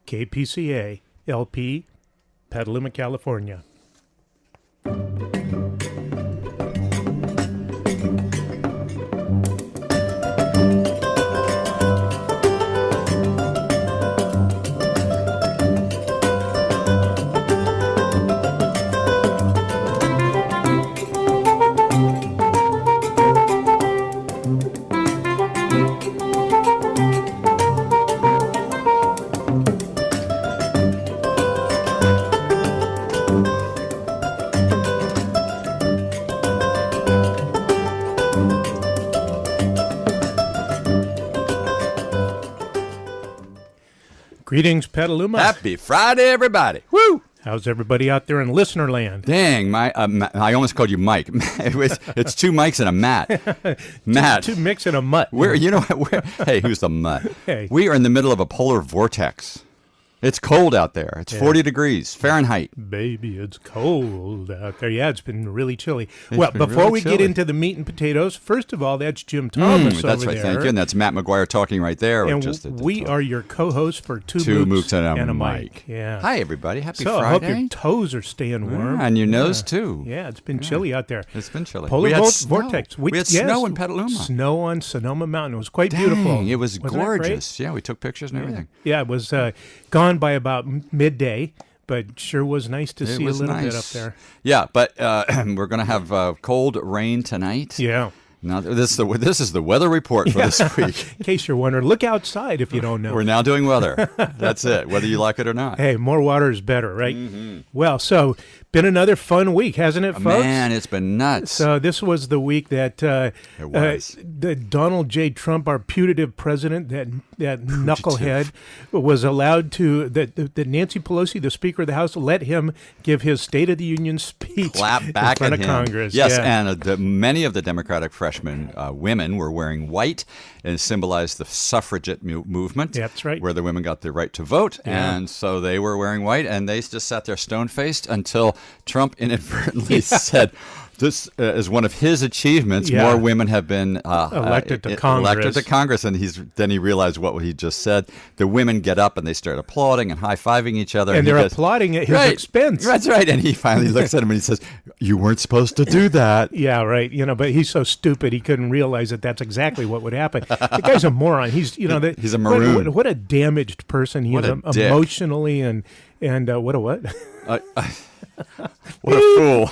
KPCA, LP, Petaluma, California. Greetings, Petaluma. Happy Friday, everybody. Woo! How's everybody out there in listener land? Dang, I almost called you Mike. It's two Mikes and a Matt. Matt. Two Micks and a mutt. Hey, who's the mutt? Hey. We are in the middle of a polar vortex. It's cold out there. It's 40 degrees Fahrenheit. Baby, it's cold out there. Yeah, it's been really chilly. Before we get into the meat and potatoes, first of all, that's Jim Thomas over That's right, there. thank you. And that's Matt McGuire talking right there. And we are your co-hosts for Two Mooks and a Mike. Yeah. Hi, everybody. Happy Friday. Friday. I hope your toes are staying warm. And your nose, too. Yeah, it's been chilly out there. It's been chilly. Polar vortex. We had snow in Petaluma. Snow on Sonoma Mountain. It was quite beautiful. It was gorgeous. Yeah, we took pictures and everything. Yeah, it was gone by about midday, but sure was nice to see a little bit up there. Yeah, but we're going to have cold rain tonight. Yeah. Now, this is the weather report for this week. In case you're wondering, look outside if you don't know. We're now doing weather. That's it, whether you like it or not. Hey, more water is better, right? Mm-hmm. Well, so been another fun week, hasn't it, folks? Man, it's been nuts. So this was the week that that Donald J. Trump, our putative president, that knucklehead, was allowed to, that Nancy Pelosi, the Speaker of the House, let him give his State of the Union speech Clap back in front at of him. Congress. Yes, yeah. and many of the Democratic freshmen women were wearing white, and it symbolized the suffragette movement. That's right. Where the women got the right to vote, and so they were wearing white, and they just sat there stone-faced until Trump inadvertently said, this is one of his achievements. Yeah. More women have been elected to Congress. And then he realized what he just said. The women get up and they start applauding and high-fiving each other. And they're applauding at his expense. That's right. And he finally looks at him and he says, "You weren't supposed to do that." Yeah, right. But he's so stupid he couldn't realize that that's exactly what would happen. The guy's a moron. He's he's a maroon. What a damaged person he is emotionally and what a what? What a fool.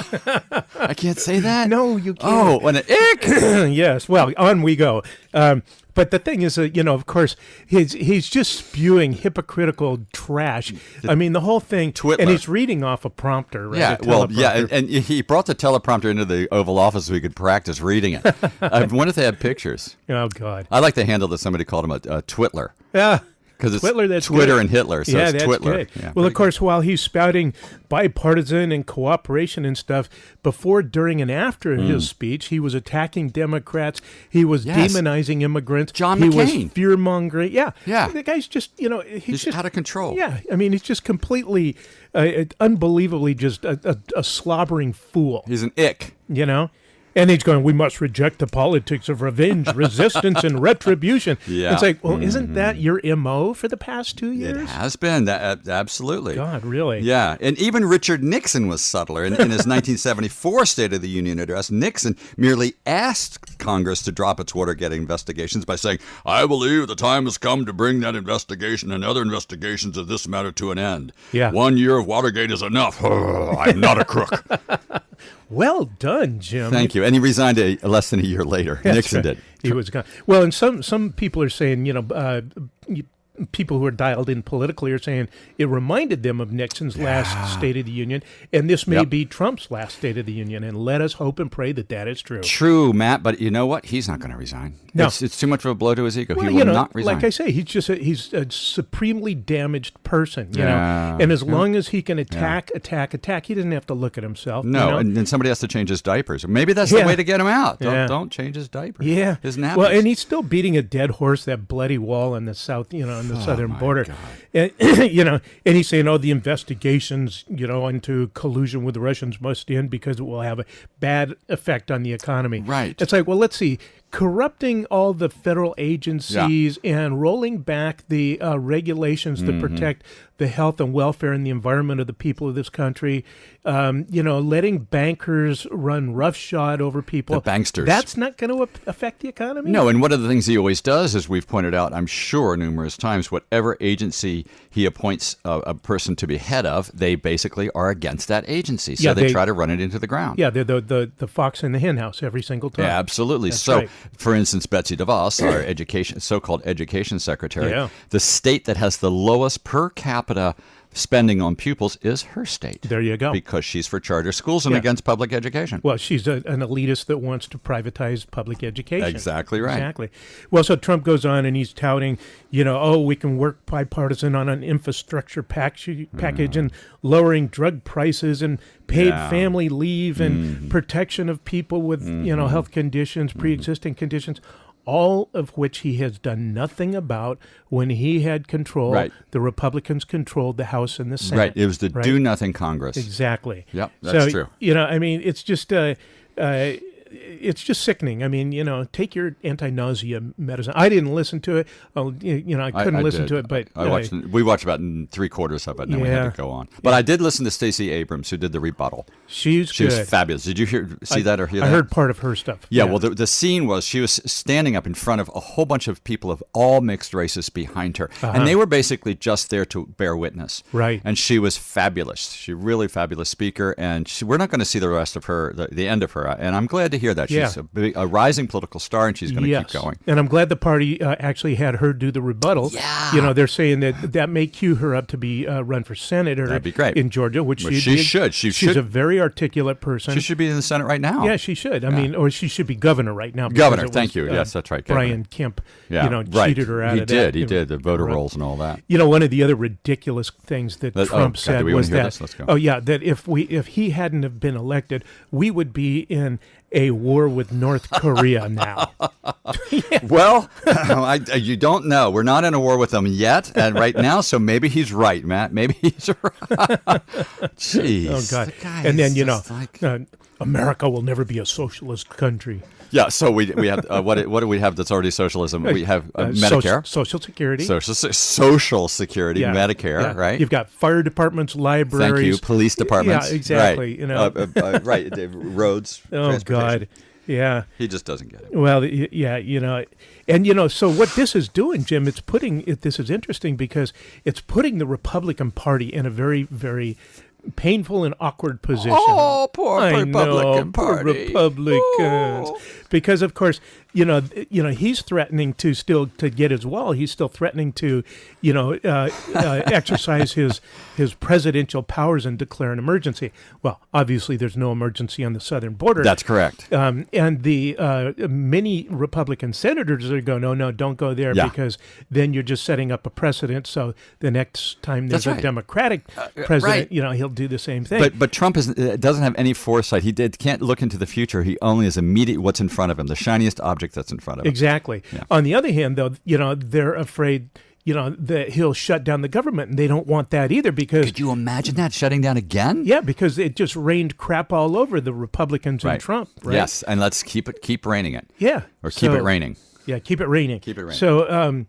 I can't say that. No, you can't. Oh, what an ick. Yes. Well, on we go. But the thing is, of course, he's just spewing hypocritical trash. I mean, the whole thing. Twitler. And he's reading off a prompter, right? Yeah, and he brought the teleprompter into the Oval Office so he could practice reading it. I wonder if they had pictures. Oh, God. I like the handle that somebody called him a twitler. Yeah. Because it's Twitler, that's Twitter good. and Hitler, so yeah, it's that's Twitler. Good. Yeah, well, of course, while he's spouting bipartisan and cooperation and stuff, before, during, and after his speech, he was attacking Democrats. He was demonizing immigrants. John McCain. McCain. He was fear-mongering. Yeah. Yeah. The guy's just, he's just out of control. Yeah. I mean, he's just completely, unbelievably just a slobbering fool. He's an ick. And he's going, we must reject the politics of revenge, resistance, and retribution. Yeah. It's like, well, isn't that your MO for the past 2 years? It has been. Absolutely. God, really? Yeah. And even Richard Nixon was subtler. In his 1974 State of the Union address, Nixon merely asked Congress to drop its Watergate investigations by saying, "I believe the time has come to bring that investigation and other investigations of this matter to an end. Yeah. 1 year of Watergate is enough. I'm not a crook." Well done, Jim. Thank you. And he resigned less than a year later. Nixon did. He was gone. Well, and some people are saying, people who are dialed in politically are saying it reminded them of Nixon's last State of the Union, and this may be Trump's last State of the Union, and let us hope and pray that that is true. True, Matt, but you know what? He's not going to resign. No. It's too much of a blow to his ego. Well, he will not resign. Like I say, he's a supremely damaged person, know, and as long as he can attack, he doesn't have to look at himself. No, and then somebody has to change his diapers. Maybe that's the way to get him out. Don't change his diapers. Yeah. His nappies. Well, and he's still beating a dead horse, that bloody wall on the south, on the southern border. God. And, and he's saying, the investigations, into collusion with the Russians must end because it will have a bad effect on the economy. Right. It's like, well, let's see. corrupting all the federal agencies and rolling back the regulations that protect the health and welfare and the environment of the people of this country, letting bankers run roughshod over people. The banksters. That's not going to affect the economy? No, and one of the things he always does, as we've pointed out, I'm sure numerous times, whatever agency he appoints a person to be head of, they basically are against that agency. So they try to run it into the ground. Yeah, they're the fox in the hen house every single time. Yeah, absolutely. That's so, right. for instance, Betsy DeVos, our so-called education secretary, Yeah. the state that has the lowest per capita spending on pupils is her state. There you go. Because she's for charter schools and against public education. Well, she's an elitist that wants to privatize public education. Exactly right. Exactly. Well, so Trump goes on and he's touting, we can work bipartisan on an infrastructure package and lowering drug prices and paid family leave and protection of people with, health conditions, pre-existing conditions. All of which he has done nothing about when he had control. Right. The Republicans controlled the House and the Senate. Right. It was the do-nothing Congress. Exactly. Yep, that's true. It's just it's just sickening. I mean, take your anti-nausea medicine. I didn't listen to it. I couldn't listen to it, but we watched about 3/4 of it, and then we had to go on. But I did listen to Stacey Abrams, who did the rebuttal. She was fabulous. Did you see that or hear that? I heard part of her stuff. Yeah, well, the scene was she was standing up in front of a whole bunch of people of all mixed races behind her, and they were basically just there to bear witness. Right. And she was fabulous. She's a really fabulous speaker, and we're not going to see the rest of her, the end of her, and I'm glad to hear that. She's a rising political star, and she's going to keep going. And I'm glad the party actually had her do the rebuttal. Yeah. They're saying that may cue her up to be run for senator. That'd be great. In Georgia, which she should. She's a very articulate person. She should be in the Senate right now. Yeah, she should. I mean, or she should be governor right now. Governor, thank you. Yes, that's right. Brian Kemp, right. cheated her out of that. He did, the voter rolls and all that. One of the other ridiculous things that Trump said was that, that if he hadn't have been elected, we would be in a war with North Korea now. Well, you don't know. We're not in a war with them yet, and right now, so maybe he's right, Matt. Maybe he's right. Jeez. Oh, God. And then, America will never be a socialist country. Yeah, so we have what do we have that's already socialism? We have Medicare, Social Security, Social Security, Medicare, right? You've got fire departments, libraries, thank you, police departments, yeah, exactly. Right, roads. Oh God, yeah. He just doesn't get it. Well, yeah, and so what this is doing, Jim, this is interesting because it's putting the Republican Party in a very, very painful and awkward position. Oh, poor Republican Party. Poor Republicans. Oh. Because of course, he's threatening to get his wall. He's still threatening to, exercise his presidential powers and declare an emergency. Well, obviously, there's no emergency on the southern border. That's correct. And the many Republican senators are going, no, don't go there because then you're just setting up a precedent. So the next time there's a Democratic president, he'll do the same thing. But Trump doesn't have any foresight. He can't look into the future. He only is immediate what's in front of him, the shiniest object that's in front of him. Exactly. Yeah. On the other hand, though, they're afraid, that he'll shut down the government, and they don't want that either because... Could you imagine that, shutting down again? Yeah, because it just rained crap all over the Republicans and Trump, right? Yes, and let's keep raining it. Yeah. Or keep it raining. Yeah, keep it raining. Keep it raining. So,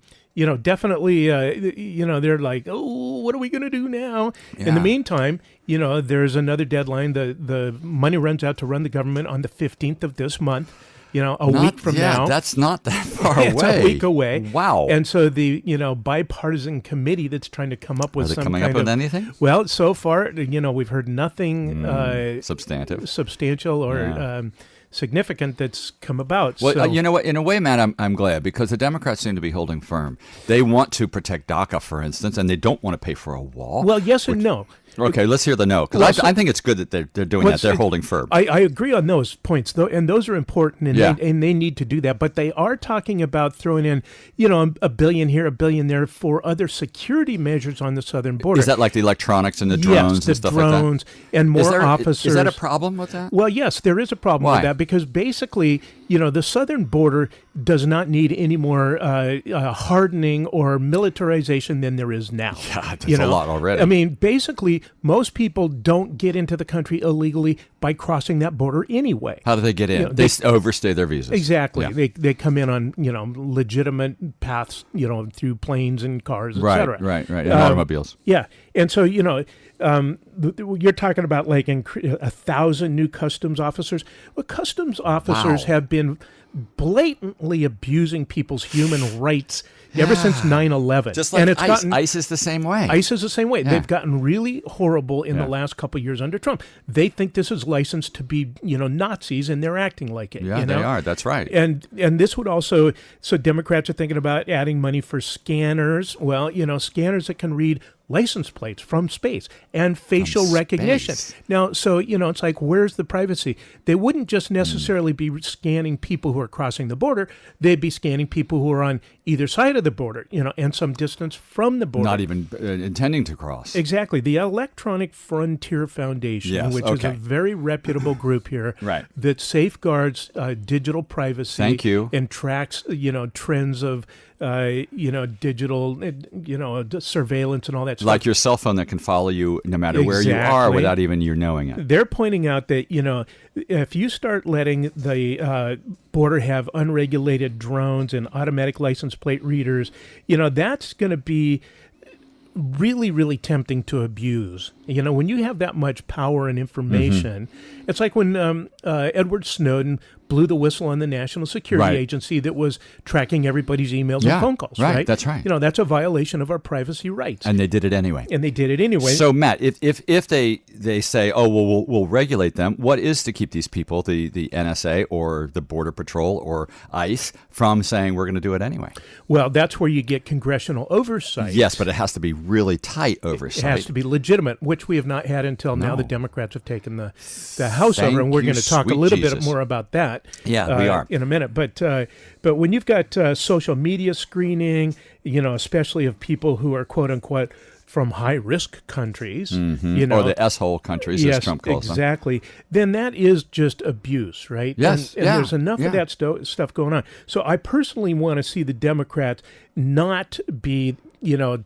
definitely, they're like, oh, what are we going to do now? Yeah. In the meantime, there's another deadline. The money runs out to run the government on the 15th of this month. Week from now. That's not that far away. It's a week away. Wow. And so the, bipartisan committee that's trying to come up with some coming kind up with anything? Well, so far, we've heard nothing substantial or significant that's come about. Well, so, you know what? In a way, Matt, I'm glad because the Democrats seem to be holding firm. They want to protect DACA, for instance, and they don't want to pay for a wall. Well, yes and no. Okay, let's hear the no, because I think it's good that they're doing that. They're holding firm. I agree on those points, though, and those are important, and they need to do that. But they are talking about throwing in, $1 billion here, $1 billion there for other security measures on the southern border. Is that like the electronics and the drones and stuff like that? Yes, the drones and more officers. Is that a problem with that? Well, yes, there is a problem with that because basically, the southern border does not need any more hardening or militarization than there is now. Yeah, that's a lot already. I mean, basically, most people don't get into the country illegally by crossing that border anyway. How do they get in? They overstay their visas. Exactly. Yeah. They come in on legitimate paths, through planes and cars, et cetera. Right. And automobiles. Yeah, and so you're talking about like 1,000 new customs officers. Well, customs officers have been blatantly abusing people's human rights ever since 9/11. Just like ICE is the same way. ICE is the same way. Yeah. They've gotten really horrible in the last couple of years under Trump. They think this is licensed to be, Nazis, and they're acting like it. Yeah, they are. That's right. And this would also, so Democrats are thinking about adding money for scanners. Well, scanners that can read license plates from space and facial recognition. Now, so, it's like, where's the privacy? They wouldn't just necessarily be scanning people who are crossing the border. They'd be scanning people who are on either side of the border, and some distance from the border. Not even intending to cross. Exactly. The Electronic Frontier Foundation, which is a very reputable group here that safeguards digital privacy. Thank you. And tracks, trends of, digital, surveillance and all that stuff. Like your cell phone that can follow you no matter where you are without even you knowing it. They're pointing out that, if you start letting the border have unregulated drones and automatic license plate readers, that's going to be really, really tempting to abuse. When you have that much power and information, it's like when Edward Snowden blew the whistle on the National Security Agency that was tracking everybody's emails and phone calls. Right, that's right. That's a violation of our privacy rights. And they did it anyway. So, Matt, if they say, oh, well, we'll regulate them, what is to keep these people, the NSA or the Border Patrol or ICE, from saying we're going to do it anyway? Well, that's where you get congressional oversight. Yes, but it has to be really tight oversight. It has to be legitimate, which we have not had until now. The Democrats have taken the House over, and we're going to talk a little bit more about that. Yeah, we are in a minute. But when you've got social media screening, especially of people who are quote unquote from high-risk countries, or the S-hole countries, as Trump calls them. Exactly. Then that is just abuse, right? Yes, and there's enough of that stuff going on. So I personally want to see the Democrats not be,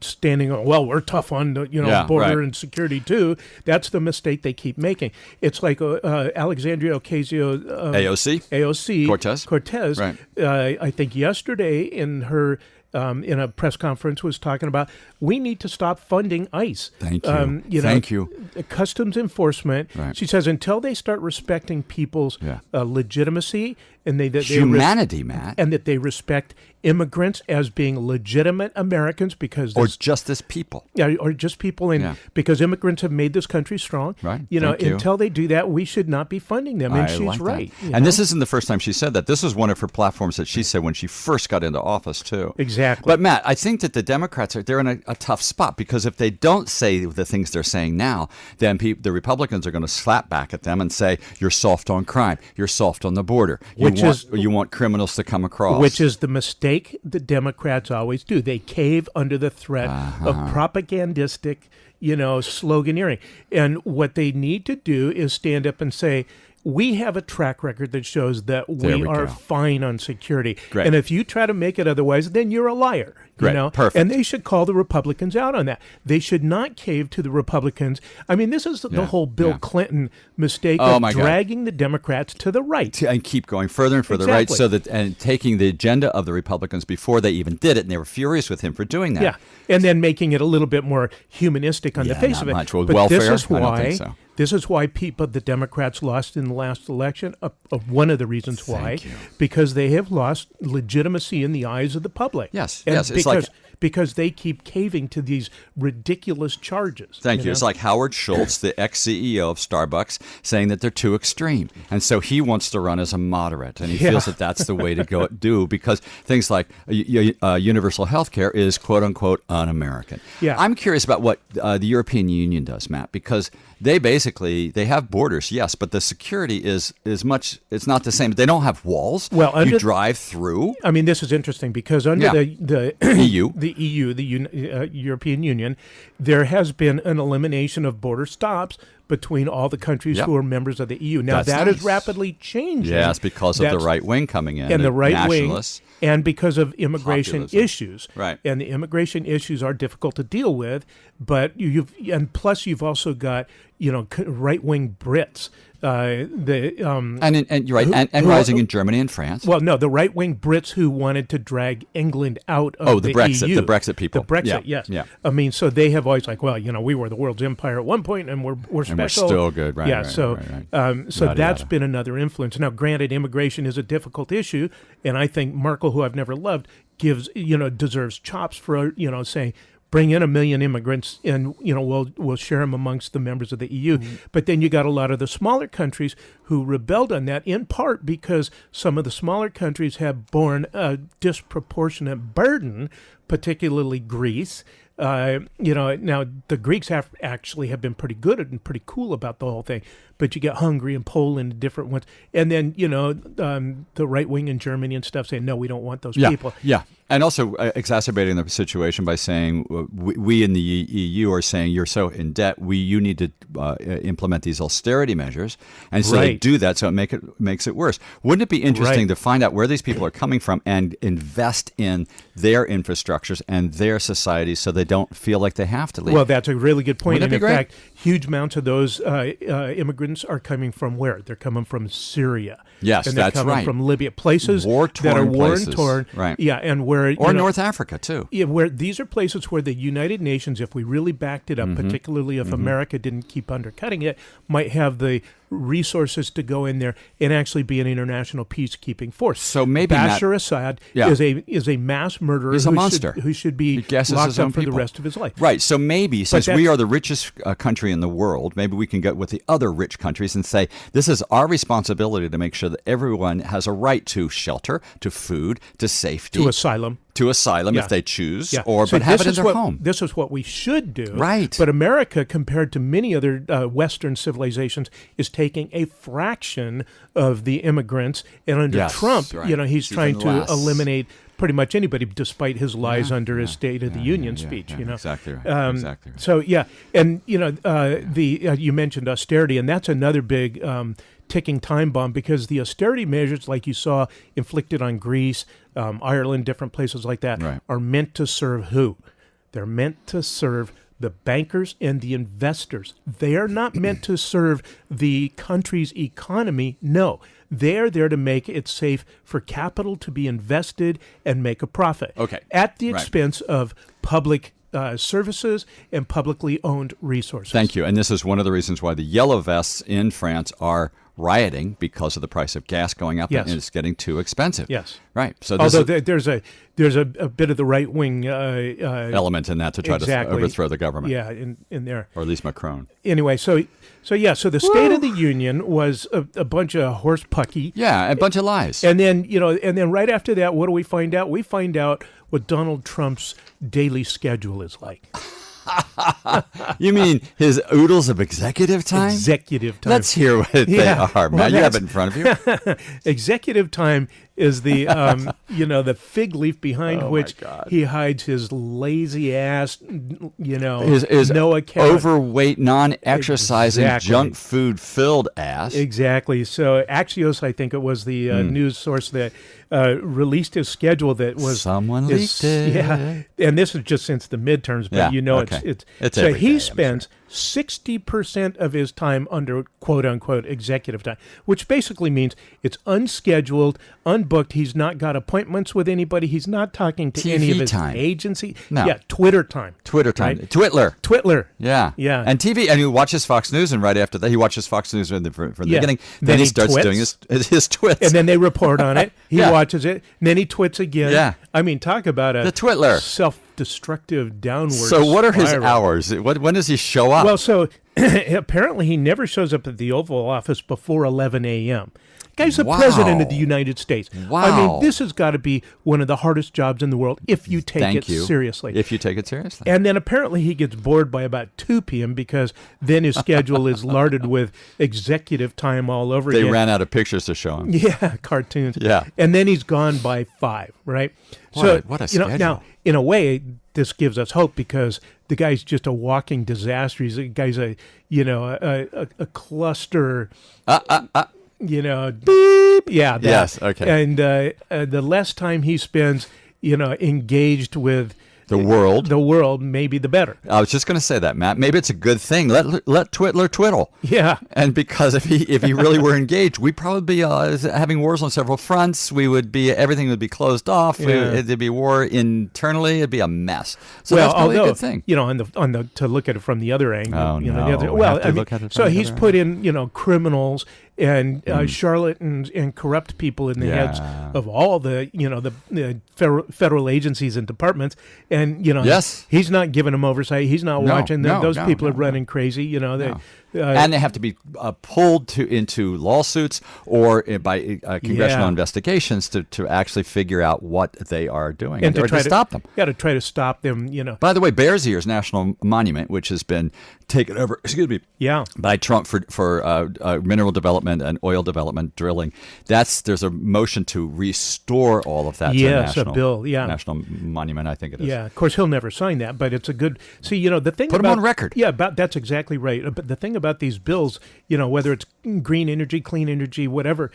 standing on, well, we're tough on the, border and security too. That's the mistake they keep making. It's like Alexandria AOC Cortez. Right. I think yesterday in her in a press conference was talking about we need to stop funding ICE. Thank you. Thank you. Customs enforcement. Right. She says until they start respecting people's legitimacy and humanity, Matt, and that they respect immigrants as being legitimate Americans or just as people. Yeah, or just people, and because immigrants have made this country strong. Right. Until they do that, we should not be funding them. And she's like right. And this isn't the first time she said that. This was one of her platforms that she said when she first got into office too. Exactly. But Matt, I think that the Democrats they're in a tough spot, because if they don't say the things they're saying now, then the Republicans are going to slap back at them and say, you're soft on crime, you're soft on the border, you want criminals to come across. Which is the mistake the Democrats always do. They cave under the threat of propagandistic, sloganeering. And what they need to do is stand up and say, we have a track record that shows that we are fine on security. Great. And if you try to make it otherwise, then you're a liar. Perfect. And they should call the Republicans out on that. They should not cave to the Republicans. I mean, this is the whole Bill Clinton mistake of dragging the Democrats to the right. And keep going further and further right, so that and taking the agenda of the Republicans before they even did it, and they were furious with him for doing that. Yeah, and then making it a little bit more humanistic on the face of it. Much. Well, but welfare, this is why, I don't think so. This is why the Democrats lost in the last election. One of the reasons why, because they have lost legitimacy in the eyes of the public. Yes, and yes. Because they keep caving to these ridiculous charges. Thank you. It's like Howard Schultz, the ex-CEO of Starbucks, saying that they're too extreme. And so he wants to run as a moderate. And he feels that that's the way to do, because things like universal health care is, quote unquote, un-American. Yeah. I'm curious about what the European Union does, Matt, because they have borders, yes, but the security is much, it's not the same. They don't have walls. Well, you drive through. I mean, this is interesting because under the EU, the European Union, there has been an elimination of border stops, between all the countries Yep. who are members of the EU. Now, That's that is nice. rapidly changing. Yes, because of the That's- right wing coming in. and the right wing, nationalists. and because of immigration Populism. issues. Right. And the immigration issues are difficult to deal with, but plus you've also got, right wing Brits. And you're right, and rising in Germany and France. Well, no, the right wing Brits who wanted to drag England out of the Brexit, EU. the Brexit people. The Brexit, Yeah, yes. yeah. I mean, so they have always like, well, we were the world's empire at one point, and we're special. And we're still good, right? Yeah. right, So, right. so Yada, that's yada. been another influence. Now, granted, immigration is a difficult issue, and I think Merkel, who I've never loved, deserves chops for saying, bring in 1 million immigrants, and we'll share them amongst the members of the EU. Mm-hmm. But then you got a lot of the smaller countries who rebelled on that, in part because some of the smaller countries have borne a disproportionate burden, particularly Greece. Now the Greeks have been pretty good and pretty cool about the whole thing, but you get Hungary and Poland and different ones, and then the right wing in Germany and stuff saying no, we don't want those people. Yeah, and also exacerbating the situation by saying we in the EU are saying you're so in debt, you need to implement these austerity measures, and so they Right. do that, so it makes it worse. Wouldn't it be interesting Right. to find out where these people are coming from and invest in their infrastructures and their societies so they don't feel like they have to leave? Well, that's a really good point. Wouldn't And it in be fact, huge amounts of those immigrants are coming from where? They're coming from Syria. Yes, and they're that's coming right. from Libya, places War-torn that are places. war-torn. Right. Yeah, and where or North Africa too. Yeah, where these are places where the United Nations, if we really backed it up, Mm-hmm. particularly if America didn't keep undercutting it, might have the resources to go in there and actually be an international peacekeeping force. So maybe Bashar Assad Yeah. is a mass murderer. He's a who monster. who should be He guesses locked his up own for the people. rest of his life. Right. So maybe since we that's- are the richest country in the world, maybe we can get with the other rich countries and say this is our responsibility to make sure that everyone has a right to shelter, to food, to safety, To asylum. if they choose, but have it in their home. This is what we should do. Right. But America, compared to many other Western civilizations, is taking a fraction of the immigrants. And under Yes, Trump, right. he's It's trying even to less. eliminate pretty much anybody, despite his lies under his State of the Union speech. Exactly right. Exactly right. So and you mentioned austerity, and that's another big ticking time bomb, because the austerity measures, like you saw inflicted on Greece, Ireland, different places like that, Right. are meant to serve who? They're meant to serve the bankers and the investors. They are not meant to serve the country's economy. No, they're there to make it safe for capital to be invested and make a profit. Okay. At the Right. expense of public services and publicly owned resources. Thank you. And this is one of the reasons why the yellow vests in France are rioting, because of the price of gas going up, Yes. and it's getting too expensive. Yes. Right. So this Although is there's a bit of the right wing element in that to try exactly. to overthrow the government. Yeah, in there. Or at least Macron. Anyway, so the State of the Union was a bunch of horse pucky. Yeah, a bunch of lies. And then, right after that, what do we find out? We find out what Donald Trump's daily schedule is like. You mean his oodles of executive time? Executive time. Let's hear what they are. Well, Matt, you have it in front of you. Executive time is the the fig leaf behind Oh, my which God. he hides his lazy ass, His no account. overweight, non-exercising, Exactly. junk food-filled ass. Exactly. So Axios, I think it was the news source that released his schedule. That was Someone leaked it. Yeah, and this is just since the midterms, but Yeah, okay. it's It's so every he day, I'm spends 60% of his time under quote unquote executive time, which basically means it's unscheduled, unbooked. He's not got appointments with anybody. He's not talking to any TV of his time. agency. No. Yeah, Twitter time. Twitter time. Right? Twitler. Yeah. Yeah. And TV, and he watches Fox News, and right after that, he watches Fox News from the beginning. Then he he starts twits. doing his twits. And then they report on it. He Yeah. watches it. And then he twits again. Yeah. I mean, talk about a The Twitler. self-destructive downward So what are his spiral. hours? When does he show up? Well, so apparently he never shows up at the Oval Office before 11 a.m. Guy's the Wow. president of the United States. Wow. I mean, this has got to be one of the hardest jobs in the world if you take Thank it you. seriously. If you take it seriously. And then apparently he gets bored by about 2 p.m. because then his schedule is larded with executive time all over They again. ran out of pictures to show him. Yeah, cartoons. Yeah. And then he's gone by 5, right? What a Now, schedule. in a way, this gives us hope because the guy's just a walking disaster. He's a guy's a cluster. Beep. Yeah. That. Yes. Okay. And the less time he spends, engaged with the world, maybe the better. I was just going to say that, Matt. Maybe it's a good thing. Let Twitler twiddle. Yeah. And because if he really were engaged, we'd probably be having wars on several fronts. Everything would be closed off. Yeah. There'd be war internally. It'd be a mess. So that's probably a good thing. To look at it from the other angle. Oh, no. So he's put in, criminals and charlatans and corrupt people in the heads of all the federal agencies and departments, and he's not giving them oversight. He's not watching them. Those people are running crazy. And they have to be pulled into lawsuits or by congressional investigations to actually figure out what they are doing and to stop them. Got to try to stop them. By the way, Bears Ears National Monument, which has been taken over, by Trump for mineral development and oil development drilling. There's a motion to restore all of that. Yes, to a bill. Yeah, national monument. I think it is. Yeah, of course he'll never sign that, but it's a good. See, the thing put him on record. Yeah, that's exactly right. But the thing about these bills, whether it's green energy, clean energy, whatever,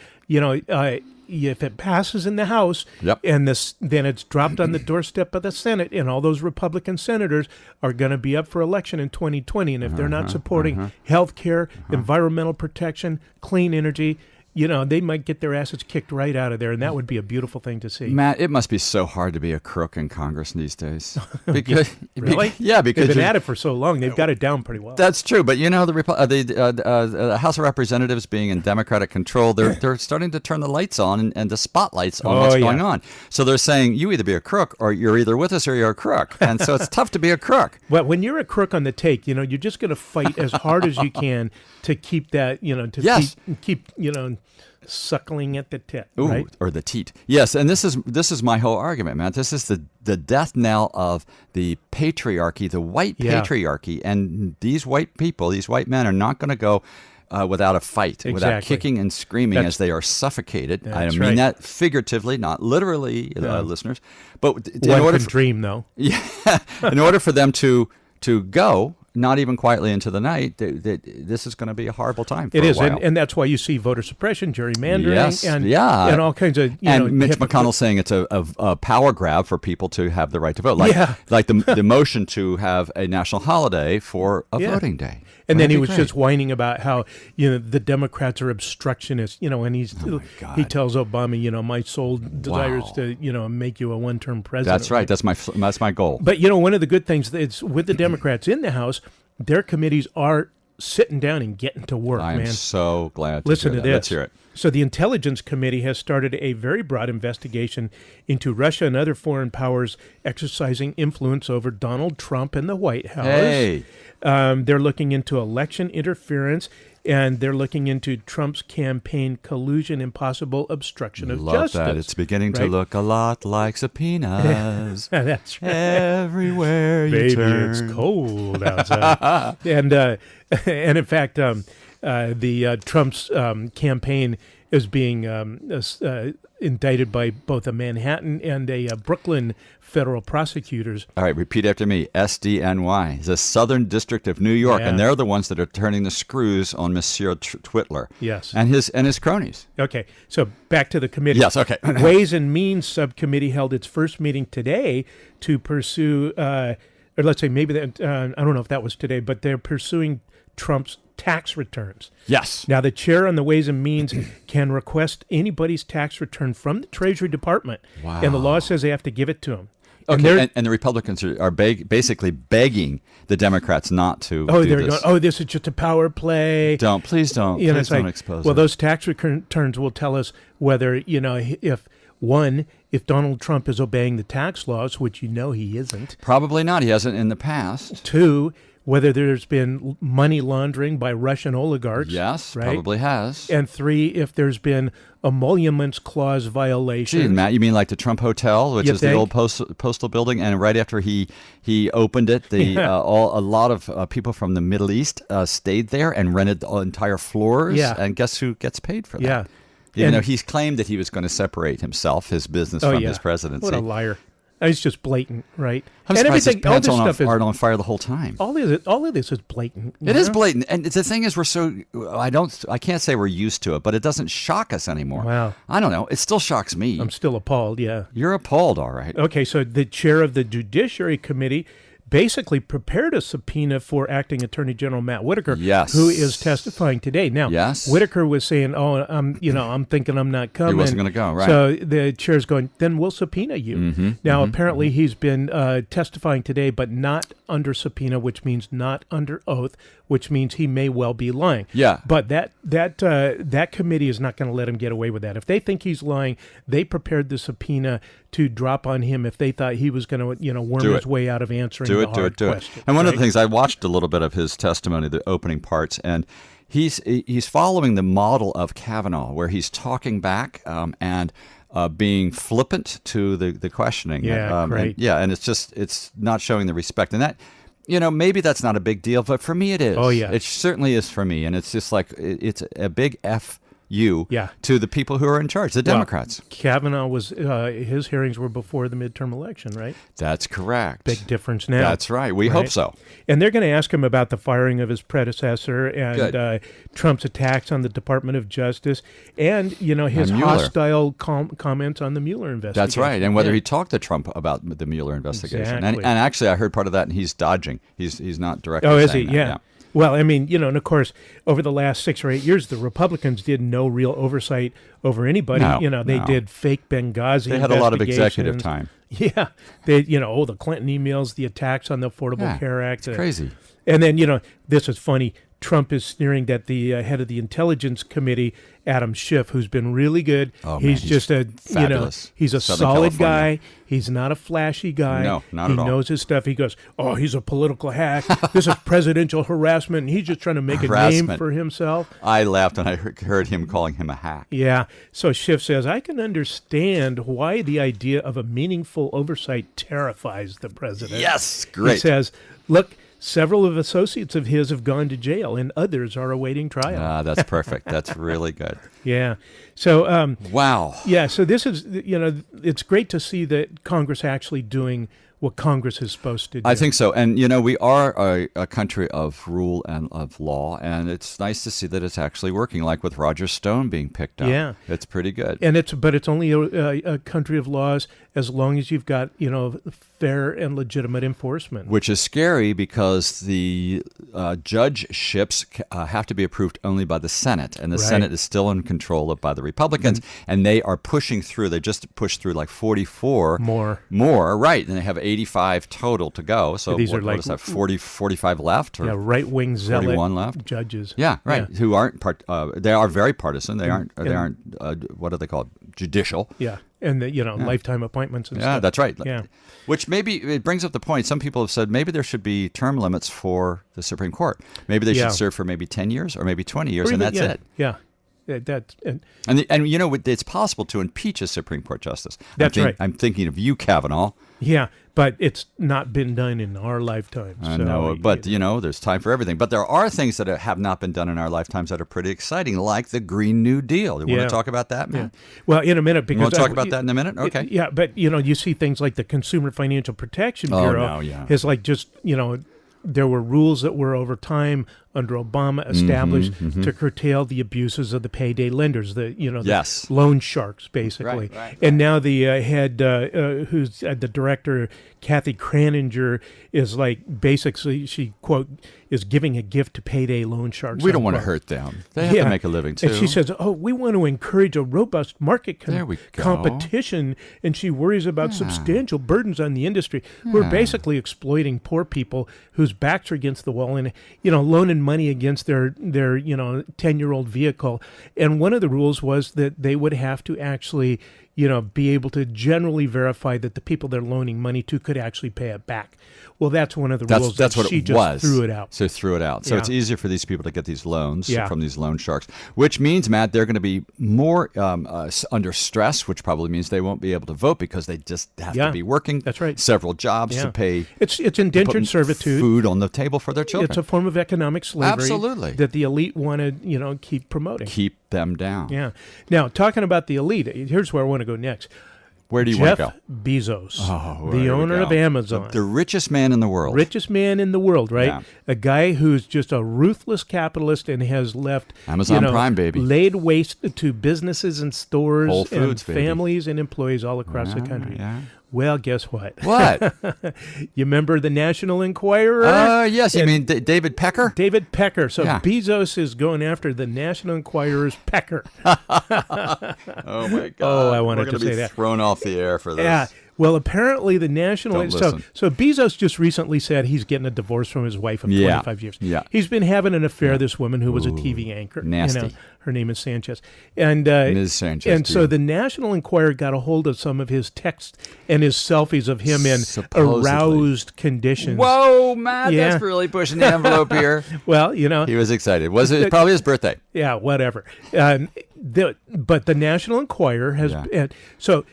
if it passes in the House, and then it's dropped on the doorstep of the Senate, and all those Republican senators are going to be up for election in 2020, and if they're not supporting health care, environmental protection, clean energy, they might get their asses kicked right out of there, and that would be a beautiful thing to see. Matt, it must be so hard to be a crook in Congress these days. Because, really? Yeah, because they've been at it for so long. They've got it down pretty well. That's true, but the House of Representatives being in Democratic control, they're starting to turn the lights on and the spotlights on what's going on. So they're saying you either be a crook or you're either with us or you're a crook, and so it's tough to be a crook. Well, when you're a crook on the take, you're just going to fight as hard as you can to keep that, keep suckling at the tit, right? Or the teat. Yes, and this is my whole argument, man. This is the death knell of the patriarchy, the white patriarchy, and these white people, these white men are not going to go without a fight, without kicking and screaming as they are suffocated. I mean that figuratively, not literally, listeners. But in order to dream, though. Yeah, in order for them to go, not even quietly into the night, this is going to be a horrible time for a while. And that's why you see voter suppression, gerrymandering, and all kinds of and Mitch McConnell saying it's a power grab for people to have the right to vote, like the motion to have a national holiday for a voting day. And then he was just whining about how the Democrats are obstructionists, and he tells Obama, my sole desire is to make you a one-term president. That's right. That's my goal. But one of the good things is with the Democrats in the House, their committees are sitting down and getting to work. I'm so glad to listen hear to that. this. Let's hear it. So the Intelligence Committee has started a very broad investigation into Russia and other foreign powers exercising influence over Donald Trump and the White House. Hey. They're looking into election interference, and they're looking into Trump's campaign collusion and possible obstruction of justice. Love that. It's beginning to look a lot like subpoenas. That's right. Everywhere you turn. Baby, it's cold outside. And in fact, the Trump's campaign is being indicted by both a Manhattan and a Brooklyn federal prosecutors. All right, repeat after me. SDNY, the Southern District of New York, and they're the ones that are turning the screws on Monsieur Twitler. Yes, and his cronies. Okay, so back to the committee. Yes, okay. Ways and Means Subcommittee held its first meeting today to pursue, or let's say maybe that I don't know if that was today, but they're pursuing Trump's tax returns. Yes. Now, the chair on the Ways and Means can request anybody's tax return from the Treasury Department. Wow. And the law says they have to give it to him. Okay, and the Republicans are basically begging the Democrats not to do this. This is just a power play. Please don't expose it. Well, those tax returns will tell us whether, if Donald Trump is obeying the tax laws, which he isn't. Probably not. He hasn't in the past. 2, whether there's been money laundering by Russian oligarchs. Yes, right? Probably has. And 3, if there's been emoluments clause violations. Gee, Matt, you mean like the Trump Hotel, which is the old postal building, and right after he opened it, a lot of people from the Middle East stayed there and rented the entire floors. Yeah. And guess who gets paid for that? Yeah. Even though he's claimed that he was going to separate his business from his presidency. What a liar. It's just blatant, right? I'm surprised his pants aren't on fire the whole time. All of this is blatant. It is blatant, and the thing is, I can't say we're used to it, but it doesn't shock us anymore. Wow. I don't know. It still shocks me. I'm still appalled. Yeah. You're appalled, all right. Okay, so the chair of the Judiciary Committee basically prepared a subpoena for acting Attorney General Matt Whitaker, who is testifying today. Now, Whitaker was saying, I'm thinking I'm not coming. He wasn't going to go, right? So the chair's going, then we'll subpoena you. Now, apparently he's been testifying today, but not under subpoena, which means not under oath, which means he may well be lying. Yeah. But that committee is not going to let him get away with that. If they think he's lying, they prepared the subpoena to drop on him if they thought he was going to, worm his way out of answering the hard questions. And one of the things, I watched a little bit of his testimony, the opening parts, and he's following the model of Kavanaugh, where he's talking back and being flippant to the questioning. Yeah, great. And it's not showing the respect. And that, maybe that's not a big deal, but for me it is. Oh, yeah. It certainly is for me. And it's just like, it's a big F to the people who are in charge, the Democrats. Kavanaugh his hearings were before the midterm election, right? That's correct. Big difference now. That's right. We hope so. And they're going to ask him about the firing of his predecessor and Trump's attacks on the Department of Justice and, his hostile comments on the Mueller investigation. That's right. And whether he talked to Trump about the Mueller investigation. Exactly. And actually, I heard part of that, and he's dodging. He's not directly saying saying that. Oh, is he? Yeah. Well, I mean, and of course, over the last 6 or 8 years, the Republicans did no real oversight over anybody. They did fake Benghazi. They had a lot of executive time. Yeah. They, the Clinton emails, the attacks on the Affordable Care Act. It's crazy. And then, this is funny. Trump is sneering at the head of the Intelligence Committee, Adam Schiff, who's been really good. Oh, he's just fabulous. He's a Southern solid California guy. He's not a flashy guy. No, not at all. He knows his stuff. He goes, he's a political hack. This is presidential harassment. And he's just trying to make a name for himself. I laughed when I heard him calling him a hack. Yeah. So Schiff says, I can understand why the idea of a meaningful oversight terrifies the president. Yes, great. He says, look, several of associates of his have gone to jail, and others are awaiting trial. That's perfect. That's really good. Yeah. So, wow. Yeah. So this is, it's great to see that Congress actually doing what Congress is supposed to do. I think so. And, we are a country of rule and of law, and it's nice to see that it's actually working, like with Roger Stone being picked up. Yeah. It's pretty good. And it's only a country of laws as long as you've got, fair and legitimate enforcement. Which is scary because the judgeships have to be approved only by the Senate, and the Senate is still in control by the Republicans, and they are pushing through. They just pushed through like 44 more, right? And they have 85 total to go. So these are what is that? 45 left? Or right-wing zealot 41 left judges. Yeah, right. Yeah. Who aren't they are very partisan. They aren't what are they called? Judicial. Yeah. And lifetime appointments and stuff. Yeah, that's right. Yeah. Which maybe it brings up the point. Some people have said maybe there should be term limits for the Supreme Court. Maybe they should serve for maybe 10 years or maybe 20 years, and that's it. Yeah. It's possible to impeach a Supreme Court justice. That's right. I'm thinking of you, Kavanaugh. Yeah, but it's not been done in our lifetimes. I know, but there's time for everything. But there are things that have not been done in our lifetimes that are pretty exciting, like the Green New Deal. Do you want to talk about that, man? Yeah. Well, in a minute, because you want to talk about that in a minute. Okay. Yeah, but you see things like the Consumer Financial Protection Bureau is like just there were rules that were over time under Obama established to curtail the abuses of the payday lenders, the loan sharks, basically. Right. And now the head, who's the director, Kathy Kraninger, is like basically she quote is giving a gift to payday loan sharks. We don't want to hurt them. They have to make a living too. And she says, we want to encourage a robust market competition, and she worries about substantial burdens on the industry who are basically exploiting poor people whose backs are against the wall and loaning money against their 10-year-old vehicle. And one of the rules was that they would have to actually be able to generally verify that the people they're loaning money to could actually pay it back. Well, that's one of the rules. That's what she it just was. threw it out. So threw it out. So it's easier for these people to get these loans from these loan sharks, which means, Matt, they're going to be more under stress, which probably means they won't be able to vote because they just have to be working. That's right. Several jobs to pay. It's indentured servitude. Food on the table for their children. It's a form of economic slavery. Absolutely. That the elite want to keep promoting. Keep them down. Yeah. Now, talking about the elite, here's where I want to go next. Where do you want Jeff to go? Bezos, Oh, the there we owner go. of Amazon. The richest man in the world. Richest man in the world, right? Yeah. A guy who's just a ruthless capitalist and has left Amazon Prime, baby. laid waste to businesses and stores Whole Foods, and baby. families and employees all across the country. Yeah. Well, guess what? What? You remember the National Enquirer? Yes. You mean David Pecker? David Pecker. So Yeah. Bezos is going after the National Enquirer's Pecker. Oh my God! Oh, I wanted We're gonna to say be that. Thrown off the air for this. Yeah. Well, apparently the National... Don't So, listen. so Bezos just recently said he's getting a divorce from his wife of Yeah. 25 years. Yeah. He's been having an affair, this woman who was a TV anchor. nasty. Her name is Sanchez. And, Ms. Sanchez, And so too. the National Enquirer got a hold of some of his texts and his selfies of him in Supposedly. aroused conditions. Whoa, Matt! Yeah. That's really pushing the envelope here. Well, He was excited. Was it probably his birthday? yeah, whatever. But the National Enquirer has... Yeah. And so...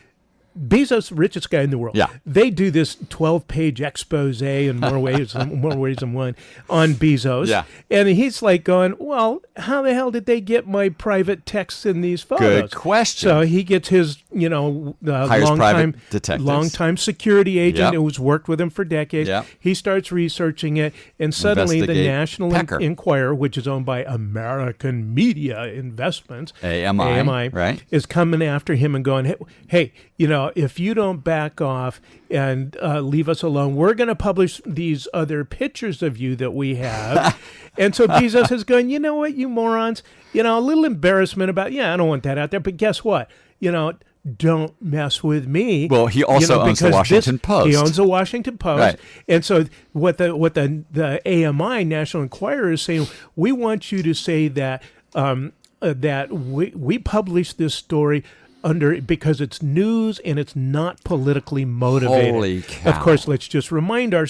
Bezos, the richest guy in the world. Yeah. They do this 12-page expose in more ways than one on Bezos. Yeah. And he's like going, well, how the hell did they get my private texts in these photos? Good question. So he gets his, Hires private detectives. long-time security agent Yep. who's worked with him for decades. Yep. He starts researching it, and suddenly the Investigate National Pecker. Enquirer, which is owned by American Media Investments, AMI, right. is coming after him and going, hey, if you don't back off and leave us alone, we're going to publish these other pictures of you that we have. And so Bezos is going, you know what, you morons, a little embarrassment about, I don't want that out there. But guess what? Don't mess with me. Well, he also owns the because Washington Post. He owns the Washington Post. Right. And so what the AMI, National Enquirer, is saying, we want you to say that that we published this story because it's news and it's not politically motivated. Holy cow. Of course, let's just remind our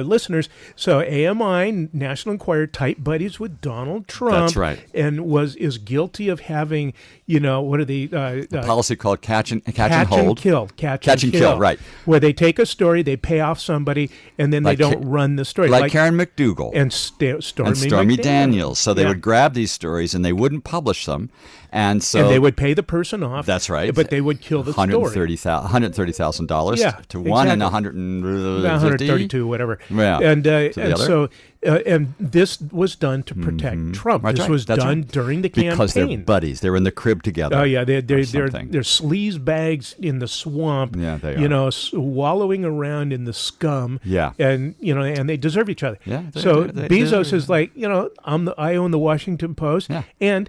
listeners. So AMI, National Enquirer, tight buddies with Donald Trump. That's right. And is guilty of having, what are the Policy called catch and catch hold. and kill. Catch and kill, right. Where they take a story, they pay off somebody, and then Like they don't run the story. Like Karen McDougal. And Stormy Stormy McDaniels. Daniels. So they Yeah. would grab these stories and they wouldn't publish them. And so And they would pay the person off. That's right. But they would kill the story. $130,000 Yeah, to one and exactly. 150. 132, whatever. Yeah. And the and other. so and this was done to protect Trump. That's this right. was That's done right. during the Because they're campaign. buddies. They're in the crib together. Oh yeah, they're something. sleaze bags in the swamp. Yeah, they are. Wallowing around in the scum. Yeah. and and they deserve each other. Yeah, So they Bezos do. is like, I own the Washington Post. Yeah. And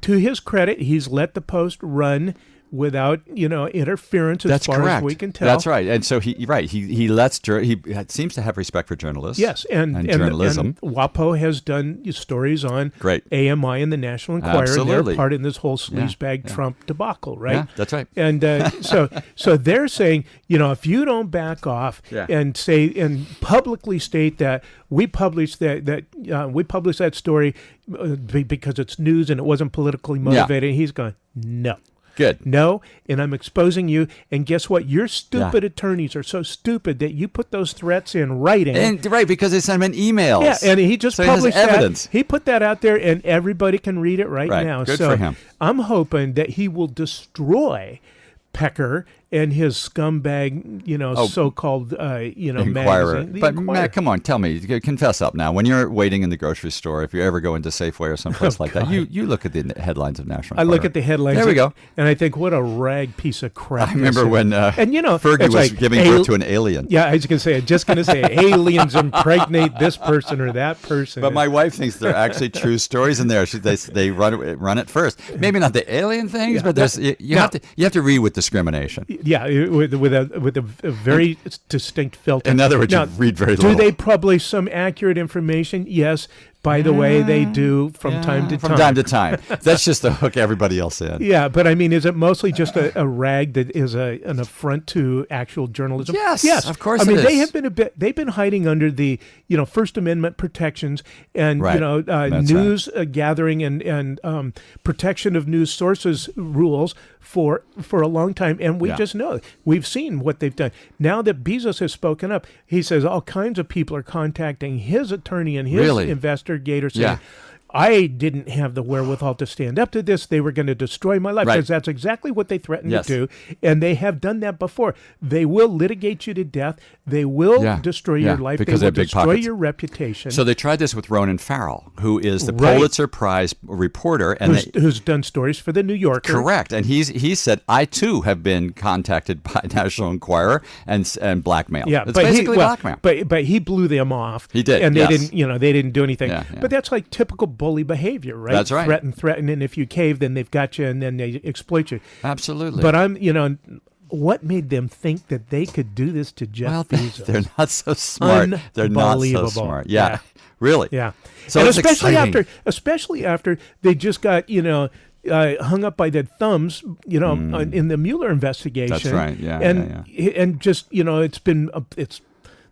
to his credit, he's let the Post run without interference as That's far correct. as we can tell. That's right. And so he seems to have respect for journalists. Yes, and journalism. And WAPO has done stories on Great. AMI and the National Enquirer. And Absolutely. they're part in this whole sleazebag Yeah. Trump debacle, right? Yeah, that's right. And so they're saying, if you don't back off Yeah. and say and publicly state that we published that story because it's news and it wasn't politically motivated, he's going, no. Good. No, and I'm exposing you. And guess what? Your stupid attorneys are so stupid that you put those threats in writing. And right, because they sent him in emails. Yeah, and he just So he has published evidence. that. He put that out there, and everybody can read it right now. Good so for him. I'm hoping that he will destroy Pecker and his scumbag, so-called, Inquirer. magazine. The But Inquirer. Matt, come on, tell me, confess up now. When you're waiting in the grocery store, if you ever go into Safeway or someplace like that, you look at the headlines of National I Enquirer. look at the headlines. There we go. And I think, what a rag piece of crap. I remember this is. when Fergie it's was like giving birth to an alien. Yeah, I was going to say, aliens impregnate this person or that person. But my wife thinks there are actually true stories in there. They run it first. Maybe not the alien things, but there's you have to read with discrimination. Yeah, with a very distinct filter. In other words, now, you read very do little. they publish some accurate information? Yes. By the way, they do from time to time. From time to time. That's just to hook everybody else in. Yeah, but I mean, is it mostly just a rag that is an affront to actual journalism? Yes, of course I mean, it they is. have they've been hiding under the First Amendment protections and Right. That's news gathering and protection of news sources rules for a long time, and we just know we've seen what they've done. Now that Bezos has spoken up, he says all kinds of people are contacting his attorney and his Really? investigator saying, Yeah. I didn't have the wherewithal to stand up to this. They were going to destroy my life, Right. because that's exactly what they threatened Yes. to do. And they have done that before. They will litigate you to death. They will Yeah. destroy Yeah. your life. Because they they will have big destroy pockets. your reputation. So they tried this with Ronan Farrell, who is the Right. Pulitzer Prize reporter, and who's done stories for the New Yorker. correct. And he said, I too have been contacted by National Enquirer and blackmailed. Yeah, it's but basically blackmail. But he blew them off. He did, and they yes. didn't. They didn't do anything. Yeah, yeah. But that's like typical bully behavior, right? That's right. Threaten, and if you cave, then they've got you, and then they exploit you. Absolutely. But what made them think that they could do this to Jeff Bezos? They're not so smart. They're not so Unbelievable. smart. Yeah, really. Yeah. So and it's especially after they just got hung up by their thumbs, in the Mueller investigation. That's right. Yeah. And just it's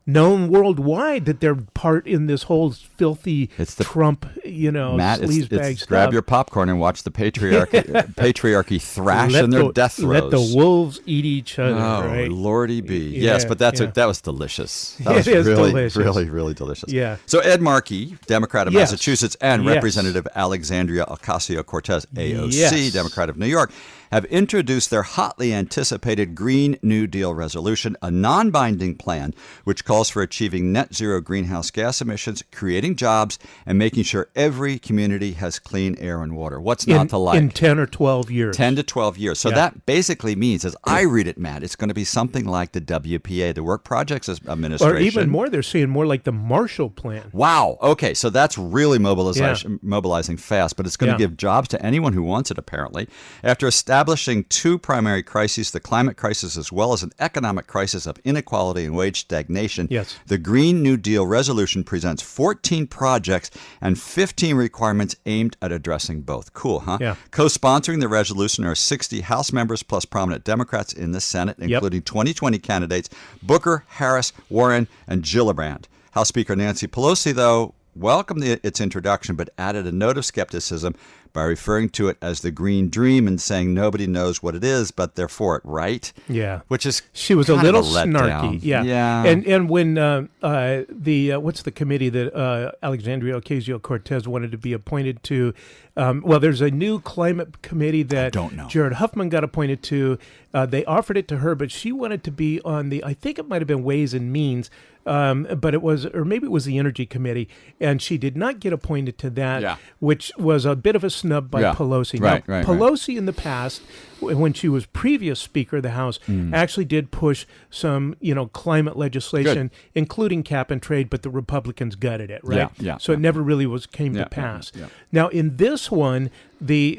known worldwide that they're part in this whole filthy Trump, Matt, sleazebag it's stuff. grab your popcorn and watch the patriarchy thrash in their death throes. Let the wolves eat each other. Oh, right? Lordy be. Yeah, Yes, but that was delicious. That was It is really, delicious. really, really delicious. Yeah. So Ed Markey, Democrat of Yes. Massachusetts, and Yes. Representative Alexandria Ocasio-Cortez, AOC, Yes. Democrat of New York, have introduced their hotly anticipated Green New Deal resolution, a non-binding plan which calls for achieving net zero greenhouse gas emissions, creating jobs, and making sure every community has clean air and water. What's not to like? In 10 or 12 years. 10 to 12 years. So that basically means, as I read it, Matt, it's going to be something like the WPA, the Work Projects Administration. Or even more, they're saying more like the Marshall Plan. Wow. Okay, so that's really mobilizing fast, but it's going to give jobs to anyone who wants it, apparently. After establishing two primary crises, the climate crisis as well as an economic crisis of inequality and wage stagnation, the Green New Deal resolution presents 14 projects and 15 requirements aimed at addressing both. Cool, huh? Yeah. Co-sponsoring the resolution are 60 House members plus prominent Democrats in the Senate, including 2020 candidates Booker, Harris, Warren, and Gillibrand. House Speaker Nancy Pelosi, though, welcomed its introduction but added a note of skepticism by referring to it as the Green Dream and saying nobody knows what it is, but they're for it, right? Yeah. Which is she was a little snarky. Yeah. And when what's the committee that Alexandria Ocasio-Cortez wanted to be appointed to? There's a new climate committee that Jared Huffman got appointed to. They offered it to her, but she wanted to be on I think it might have been Ways and Means, but it was, or maybe it was the Energy Committee, and she did not get appointed to that, which was a bit of a snub by Pelosi. Right, Pelosi in the past, when she was previous Speaker of the House, actually did push some, climate legislation, including cap and trade, but the Republicans gutted it, right? So it never really came to pass. Now, in this one, they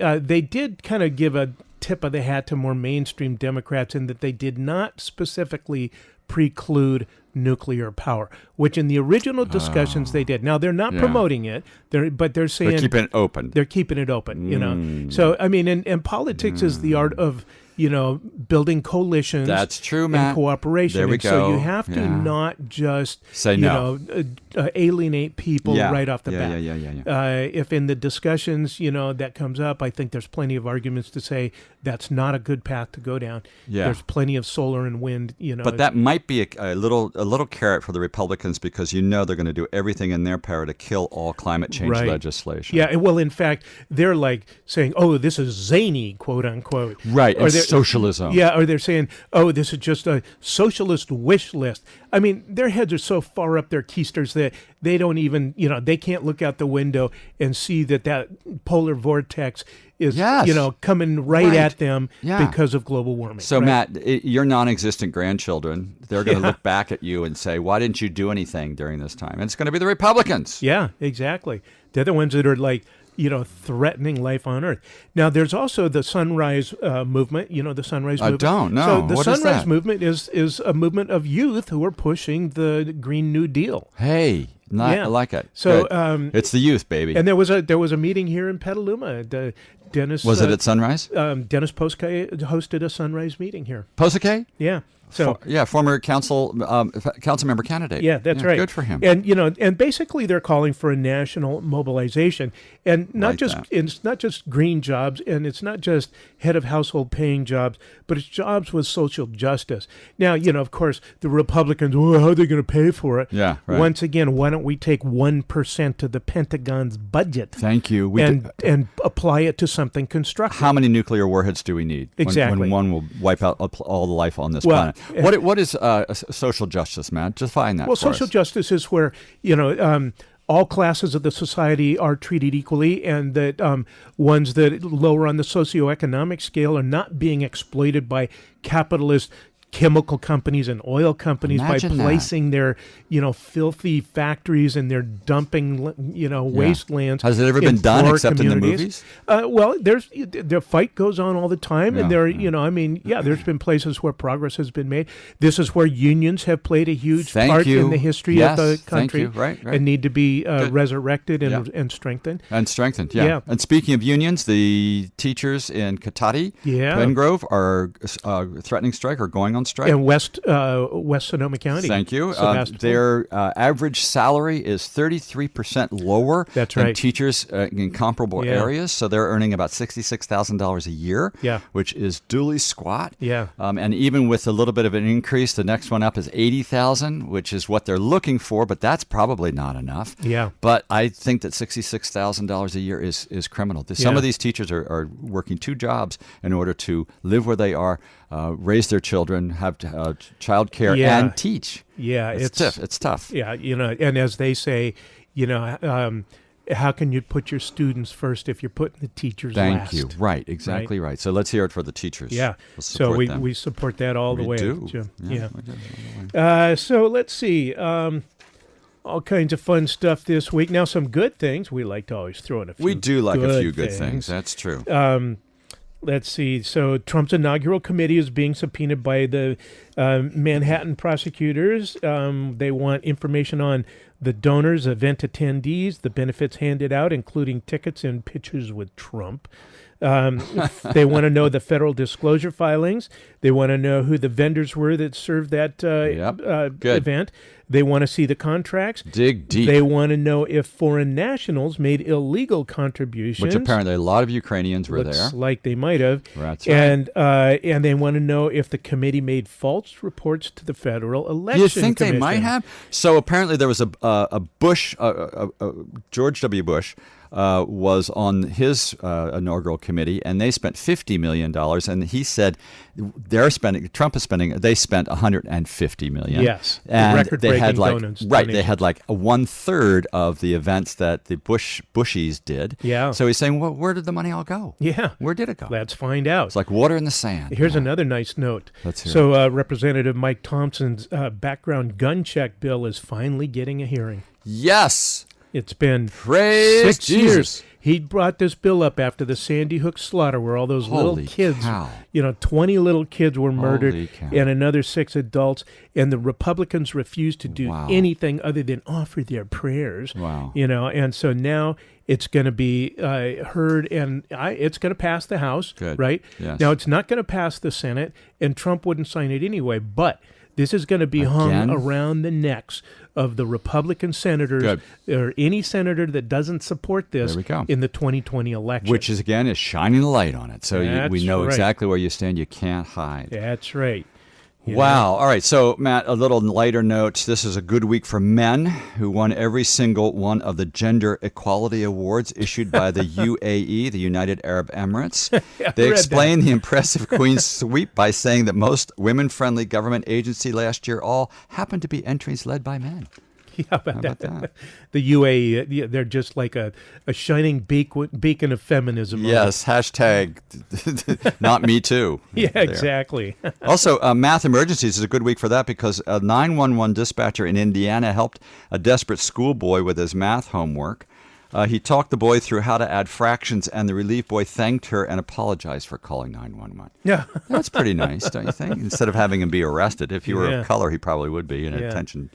did kind of give a tip of the hat to more mainstream Democrats in that they did not specifically preclude nuclear power, which in the original discussions they did. Now, they're not promoting it, but they're saying they're keeping it open. They're keeping it open, So, I mean, and politics is the art of, building coalitions. That's true, Matt. And cooperation. There we go. So you have to not just say no. Alienate people right off the bat. Yeah. If in the discussions, that comes up, I think there's plenty of arguments to say that's not a good path to go down. Yeah. There's plenty of solar and wind, But that might be a little carrot for the Republicans because they're going to do everything in their power to kill all climate change legislation. Yeah, well, in fact, they're like saying, "Oh, this is zany," quote unquote. Right, or socialism. Yeah, or they're saying, "Oh, this is just a socialist wish list." I mean, their heads are so far up their keisters that they don't even, they can't look out the window and see that polar vortex is, coming right at them because of global warming. So, Matt, your non-existent grandchildren, they're going to look back at you and say, why didn't you do anything during this time? And it's going to be the Republicans. Yeah, exactly. They're the ones that are like, threatening life on Earth. Now, there's also the Sunrise Movement. The Sunrise Movement. I don't know. So the what Sunrise is that? Movement is a movement of youth who are pushing the Green New Deal. Hey, I like it. So it's the youth, baby. And there was a meeting here in Petaluma. Dennis was it at Sunrise? Dennis Postkay hosted a Sunrise meeting here. Postkay? Yeah. So former council member candidate. Yeah, that's right. Good for him. And and basically they're calling for a national mobilization, and it's not just green jobs, and it's not just head of household paying jobs, but it's jobs with social justice. Now, of course, the Republicans, how are they going to pay for it? Yeah. Right. Once again, why don't don't we take 1% of the Pentagon's budget? Thank you. And apply it to something constructive. How many nuclear warheads do we need? Exactly. When one will wipe out all the life on this planet. What is social justice, Matt? Define that. Well, for social us. justice is where, all classes of the society are treated equally, and that ones that lower on the socioeconomic scale are not being exploited by capitalist chemical companies and oil companies. Imagine by placing their, filthy factories and their dumping, wastelands. Has it ever been done except in the movies? Well, the fight goes on all the time, and there's been places where progress has been made. This is where unions have played a huge part in the history of the country, right. and need to be resurrected and strengthened. And strengthened, yeah. And speaking of unions, the teachers in Katati, Glengrove, are threatening strike or going on strike. And West Sonoma County. Thank you. Their average salary is 33% lower than teachers in comparable areas. So they're earning about $66,000 a year, which is duly squat. Yeah. And even with a little bit of an increase, the next one up is $80,000, which is what they're looking for, but that's probably not enough. Yeah. But I think that $66,000 a year is criminal. Some of these teachers are working two jobs in order to live where they are, raise their children, have child care, and teach. Yeah, it's tough. Yeah, and as they say, how can you put your students first if you're putting the teachers last? Thank you. Right, exactly right. So let's hear it for the teachers. Yeah, so we support that all the way. We do. Jim. Yeah. We do all the way. So let's see. All kinds of fun stuff this week. Now, some good things. We like to always throw in a few. We do like a few good things. That's true. Let's see. So Trump's inaugural committee is being subpoenaed by the Manhattan prosecutors. They want information on the donors, event attendees, the benefits handed out, including tickets and pictures with Trump. They want to know the federal disclosure filings. They want to know who the vendors were that served that event. They want to see the contracts. Dig deep. They want to know if foreign nationals made illegal contributions. Which apparently a lot of Ukrainians were Looks there. like they might have. That's right. And they want to know if the committee made false reports to the Federal Election You think Commission. they might have? So apparently there was a Bush, George W. Bush, was on his inaugural committee, and they spent $50 million. And he said they spent $150 million. Yes, and record-breaking donations. They had like 1/3 of the events that the Bushies did. Yeah. So he's saying, well, where did the money all go? Yeah. Where did it go? Let's find out. It's like water in the sand. Here's another nice note. Let's hear it. Representative Mike Thompson's background gun check bill is finally getting a hearing. Yes. It's been Praise 6 Jesus. years. He brought this bill up after the Sandy Hook slaughter, where all those little kids, cow. 20 little kids were murdered, Holy cow. and another 6 adults, and the Republicans refused to do anything other than offer their prayers. Wow. And so now it's going to be heard, and it's going to pass the House, Good. right? Yes. Now, it's not going to pass the Senate, and Trump wouldn't sign it anyway, but this is going to be hung around the necks of the Republican senators or any senator that doesn't support this in the 2020 election. Which is, again, is shining a light on it. So we know exactly where you stand. You can't hide. That's right. Wow. All right. So, Matt, a little lighter note. This is a good week for men who won every single one of the Gender Equality Awards issued by the UAE, the United Arab Emirates. They explained the impressive Queen's sweep by saying that most women-friendly government agency last year all happened to be entries led by men. Yeah, how about that? The UAE, they're just like a shining beacon of feminism. Yes, hashtag not me too. Yeah, exactly. Also, math emergencies is a good week for that because a 911 dispatcher in Indiana helped a desperate schoolboy with his math homework. He talked the boy through how to add fractions, and the relief boy thanked her and apologized for calling 911. Yeah. That's pretty nice, don't you think? Instead of having him be arrested. If he were of color, he probably would be in a detention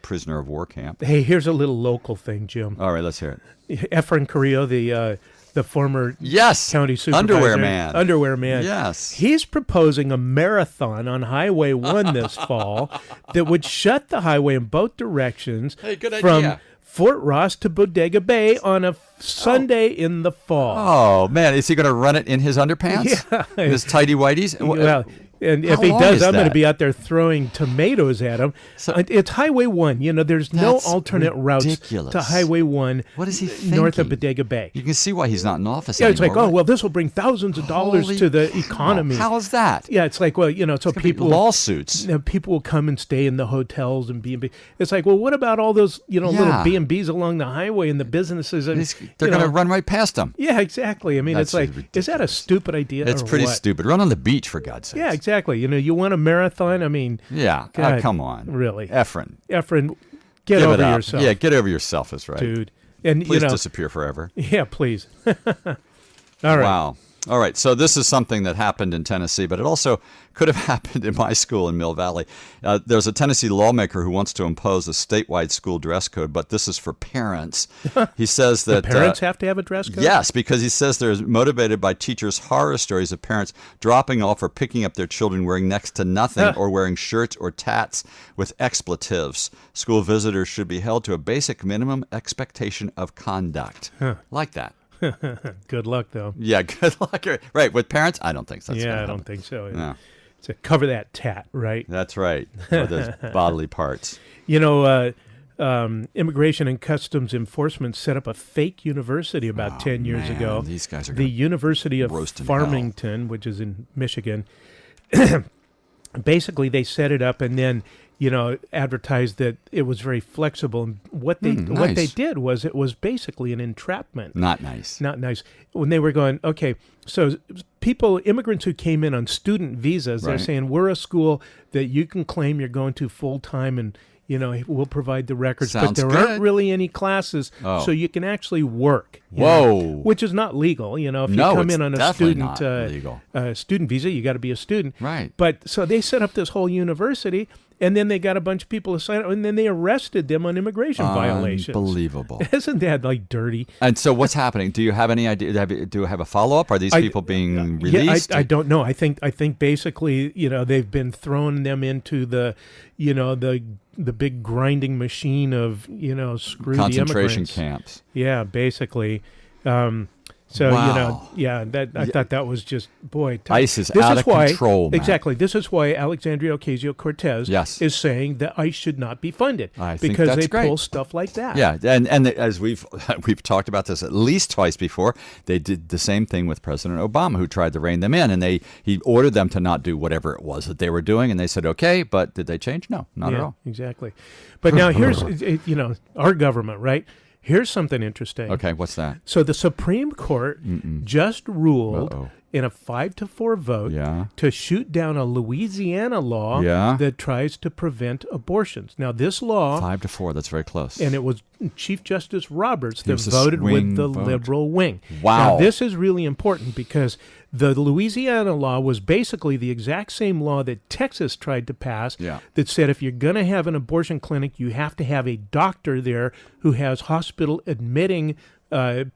prisoner of war camp. Hey, here's a little local thing, Jim. All right, let's hear it. Efren Carrillo, the former county supervisor. Underwear man. Yes. He's proposing a marathon on Highway 1 this fall that would shut the highway in both directions from Fort Ross to Bodega Bay on a Sunday in the fall. Oh, man. Is he going to run it in his underpants? Yeah. His tighty-whities? Well, And How if he long does, is I'm going to that? be out there throwing tomatoes at him. So- It's Highway 1. There's no That's alternate routes ridiculous. to Highway 1 What is he north of thinking? Bodega Bay. You can see why he's not in office Yeah, it's like, anymore. oh, well, this will bring thousands of dollars Holy to the cow. economy. How is that? Yeah, it's like, well, so It's gonna be people lawsuits. people will come and stay in the hotels and B&B. It's like, well, what about all those, little B&Bs along the highway and the businesses? And, They're going to run right past them. Yeah, exactly. I mean, That's it's like, is that a ridiculous. stupid idea? It's or pretty what? stupid. Run on the beach, for God's sake. Yeah, exactly. You want a marathon? I mean, Yeah. God, Come on. really. Efren. Efren, get Give over it up. yourself. Yeah, get over yourself is right. dude. And, Please disappear forever. yeah, please. All right. Wow. All right. So this is something that happened in Tennessee, but it also could have happened in my school in Mill Valley. There's a Tennessee lawmaker who wants to impose a statewide school dress code, but this is for parents. He says that Parents have to have a dress code? Yes, because he says they're motivated by teachers' horror stories of parents dropping off or picking up their children wearing next to nothing or wearing shirts or tats with expletives. School visitors should be held to a basic minimum expectation of conduct. Like that. Good luck, though. Yeah, good luck. Right, with parents, I don't think that's Yeah, gonna I happen. don't think so. No. So cover that tat, right? That's right, for those bodily parts. Immigration and Customs Enforcement set up a fake university about 10 years man, ago. these guys are the gonna University of roast in hell. Farmington, which is in Michigan. Basically, they set it up and then advertised that it was very flexible. And what they nice. did was it was basically an entrapment. Not nice. Not nice. When they were going, okay, so immigrants who came in on student visas, they're Right. saying, we're a school that you can claim you're going to full time and, we'll provide the records. Sounds but there good. aren't really any classes, Oh. so you can actually work. Whoa. Which is not legal. If you No, come it's in on a definitely student not legal. student visa, you got to be a student. Right. But so they set up this whole university, and then they got a bunch of people to sign up, and then they arrested them on immigration violations. Unbelievable. Isn't that like dirty? And so what's happening? Do you have any idea? Do you have a follow-up? Are these people being released? I don't know. I think basically, they've been throwing them into the big grinding machine of, screw the Concentration immigrants. camps. Yeah, basically. Wow. I thought that was just, boy. ICE is this out is of why, control, Matt. Exactly. This is why Alexandria Ocasio-Cortez Yes. is saying that ICE should not be funded. I think because that's they great. pull stuff like that. Yeah, and as we've talked about this at least twice before, they did the same thing with President Obama, who tried to rein them in, and he ordered them to not do whatever it was that they were doing, and they said okay, but did they change? No, not at all. Exactly. But now here's, our government, right? Here's something interesting. Okay, what's that? So the Supreme Court just ruled Uh-oh. in a 5-4 vote Yeah. to shoot down a Louisiana law Yeah. that tries to prevent abortions. Now, this law, 5-4. That's very close. and it was Chief Justice Roberts that was a voted with swing the vote. liberal wing. Wow. Now, this is really important because the Louisiana law was basically the exact same law that Texas tried to pass Yeah. that said if you're going to have an abortion clinic, you have to have a doctor there who has hospital admitting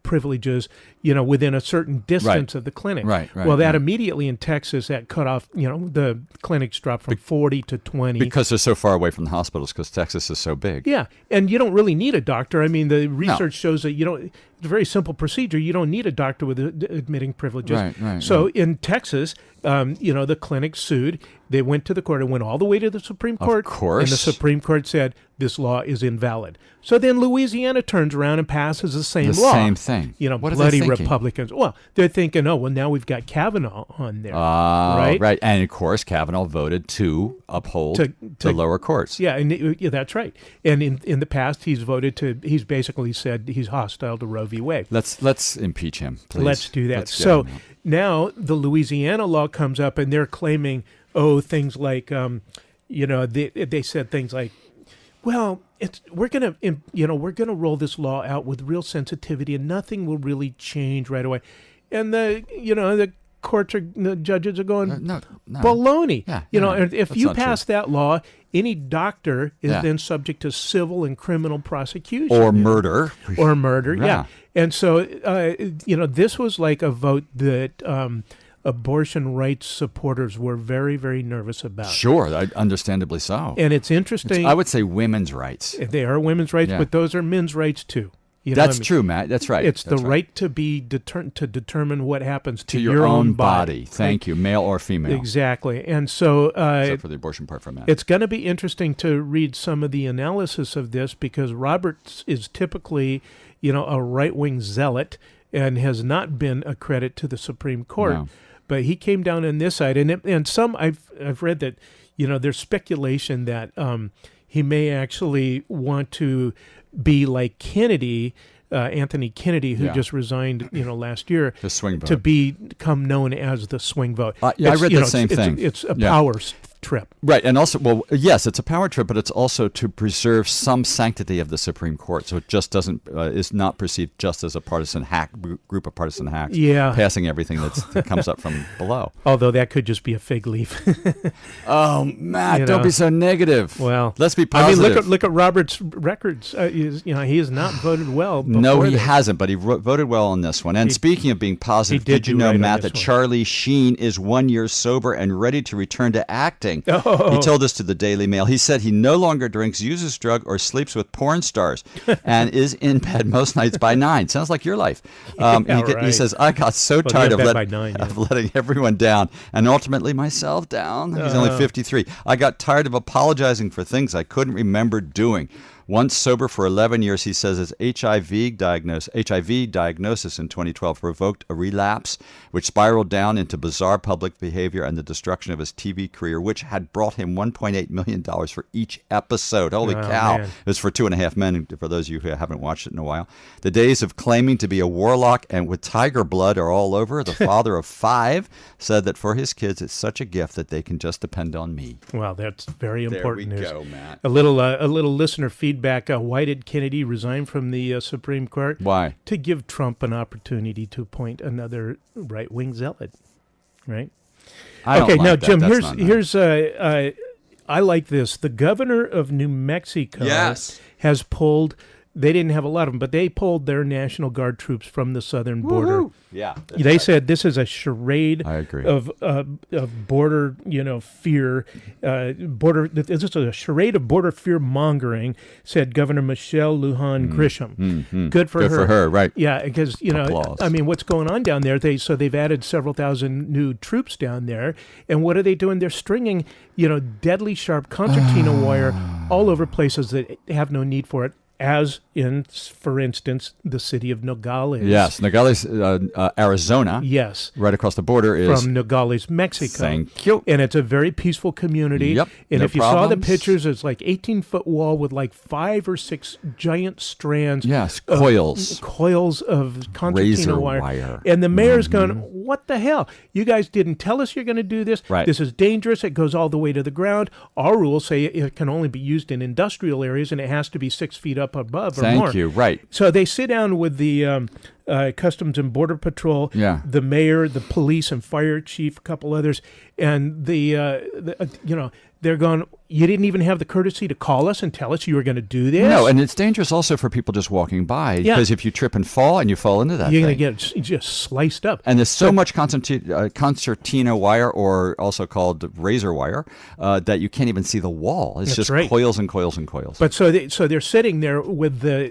privileges, within a certain distance of the clinic. Right, Well, that right. immediately in Texas, that cut off, the clinics dropped from 40 to 20. because they're so far away from the hospitals, because Texas is so big. Yeah, and you don't really need a doctor. I mean, the research shows that it's a very simple procedure. You don't need a doctor with admitting privileges. Right, so right. in Texas, the clinic sued. They went to the court. It went all the way to the Supreme Court. Of course. And the Supreme Court said this law is invalid. So then Louisiana turns around and passes the same The law. same thing. What are they Bloody thinking? Republicans. Well, they're thinking, oh, well, now we've got Kavanaugh on there. Right? Right. And of course, Kavanaugh voted to uphold the lower courts. Yeah, and that's right. And in the past, he's basically said he's hostile to Roe v. Wade. Let's impeach him, please. Let's do that. Let's get So him out. now the Louisiana law comes up, and they're claiming, things like, they said things like, well, we're gonna roll this law out with real sensitivity, and nothing will really change right away. And the judges are going, No. baloney. Yeah, And if that's you not true. pass that law, any doctor is Yeah. then subject to civil and criminal prosecution. Or murder. Or murder, Yeah. yeah. And so, this was like a vote that abortion rights supporters were very, very nervous about. Sure, understandably so. And it's interesting. I would say women's rights. They are women's rights, Yeah. but those are men's rights too. You know what That's I mean? true, Matt. That's right. It's That's the right to be to determine what happens to your own body. Thank you, male or female. Exactly. And so Except for the abortion part for a minute. it's going to be interesting to read some of the analysis of this, because Roberts is typically, a right-wing zealot and has not been a credit to the Supreme Court. No. But he came down on this side, and some I've read that there's speculation that he may actually want to be like Kennedy, Anthony Kennedy, who just resigned, last year, The swing vote. to become known as the swing vote. I read the same thing. It's a power trip. Right, and also, well, yes, it's a power trip, but it's also to preserve some sanctity of the Supreme Court, so it just doesn't is not perceived just as a partisan group of partisan hacks, passing everything that comes up from below. Although that could just be a fig leaf. Oh, Matt, don't be so negative. Well, let's be positive. I mean, look at Robert's records. He has not voted well. No, he hasn't, but he voted well on this one. And speaking of being positive, did you know, Matt, that Charlie Sheen is 1 year sober and ready to return to acting? Oh. He told this to the Daily Mail. He said he no longer drinks, uses drug, or sleeps with porn stars, and is in bed most nights by 9. Sounds like your life. He says, I got so tired of letting everyone down, and ultimately myself down. He's only 53. I got tired of apologizing for things I couldn't remember doing. Once sober for 11 years, he says his HIV diagnosis in 2012 provoked a relapse, which spiraled down into bizarre public behavior and the destruction of his TV career, which had brought him $1.8 million for each episode. Holy cow. Man. It was for 2.5 Men, for those of you who haven't watched it in a while. The days of claiming to be a warlock and with tiger blood are all over. The father of 5 said that for his kids, it's such a gift that they can just depend on me. Well, that's very important news. There we go, Matt. A little listener feedback. Why did Kennedy resign from the Supreme Court? Why? To give Trump an opportunity to appoint another right-wing zealot, right? Now, Jim, here's I like this. The governor of New Mexico has pulled. They didn't have a lot of them, but they pulled their National Guard troops from the southern border. Woo-hoo. Yeah, they said this is a charade of border, fear. This is a charade of border fear mongering," said Governor Michelle Lujan Grisham. Mm-hmm. Good for her. Good for her, right? Yeah, because Applause. I mean, what's going on down there? They've added several thousand new troops down there, and what are they doing? They're stringing, deadly sharp concertina wire all over places that have no need for it. As in, for instance, the city of Nogales. Yes, Nogales, Arizona. Yes. Right across the border is... From Nogales, Mexico. Thank you. And it's a very peaceful community. Yep. And no if you problems. saw the pictures, it's like 18-foot wall with like 5 or 6 giant strands. Yes, coils. Coils of concertina Razor wire. And the mayor's going, what the hell? You guys didn't tell us you're going to do this. Right. This is dangerous. It goes all the way to the ground. Our rules say it can only be used in industrial areas, and it has to be 6 feet up above or more. Thank you. Right. So they sit down with the Customs and Border Patrol, the mayor, the police and fire chief, a couple others, and they're going, you didn't even have the courtesy to call us and tell us you were going to do this? No, and it's dangerous also for people just walking by, because if you trip and fall and you fall into that you're going to get just sliced up. And there's so much concertina wire, or also called razor wire, that you can't even see the wall. It's just coils and coils and coils. But so they're sitting there with the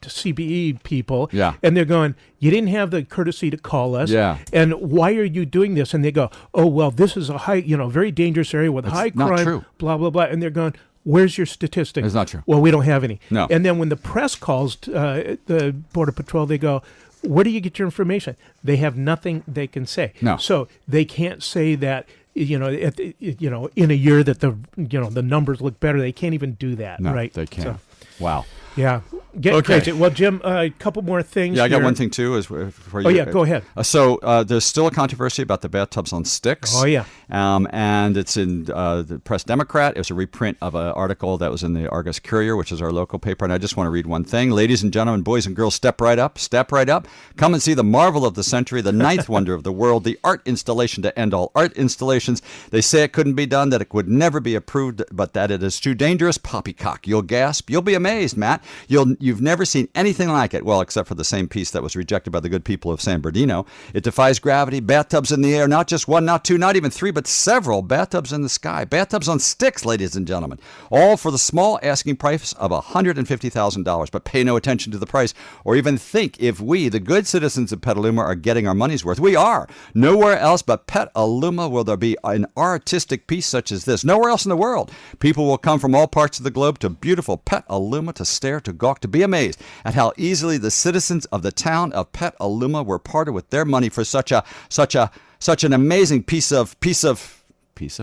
CBE people, and they're going, you didn't have the courtesy to call us, and why are you doing this? And they go, oh, well, this is a high, very dangerous area with high crime, blah, blah, blah. And they're going, where's your statistics? It's not true. Well, we don't have any. No. And then when the press calls the Border Patrol, they go, where do you get your information? They have nothing they can say. No. So they can't say that, in a year that the numbers look better. They can't even do that, right? They can't. So, wow. Yeah. Getting crazy. Well, Jim, a couple more things. Yeah, I got one thing, too. For you. Oh, yeah, go ahead. So there's still a controversy about the bathtubs on sticks. Oh, yeah. And it's in the Press Democrat. It was a reprint of an article that was in the Argus Courier, which is our local paper. And I just want to read one thing. Ladies and gentlemen, boys and girls, step right up. Step right up. Come and see the marvel of the century, the ninth wonder of the world, the art installation to end all art installations. They say it couldn't be done, that it would never be approved, but that it is too dangerous. Poppycock. You'll gasp. You'll be amazed, Matt. that. You've never seen anything like it, well, except for the same piece that was rejected by the good people of San Bernardino. It defies gravity, bathtubs in the air, not just one, not two, not even three, but several bathtubs in the sky. Bathtubs on sticks, ladies and gentlemen, all for the small asking price of $150,000. But pay no attention to the price or even think if we, the good citizens of Petaluma, are getting our money's worth. We are. Nowhere else but Petaluma will there be an artistic piece such as this. Nowhere else in the world. People will come from all parts of the globe to beautiful Petaluma to stare, to gawk, to be amazed at how easily the citizens of the town of Petaluma were parted with their money for such an amazing piece of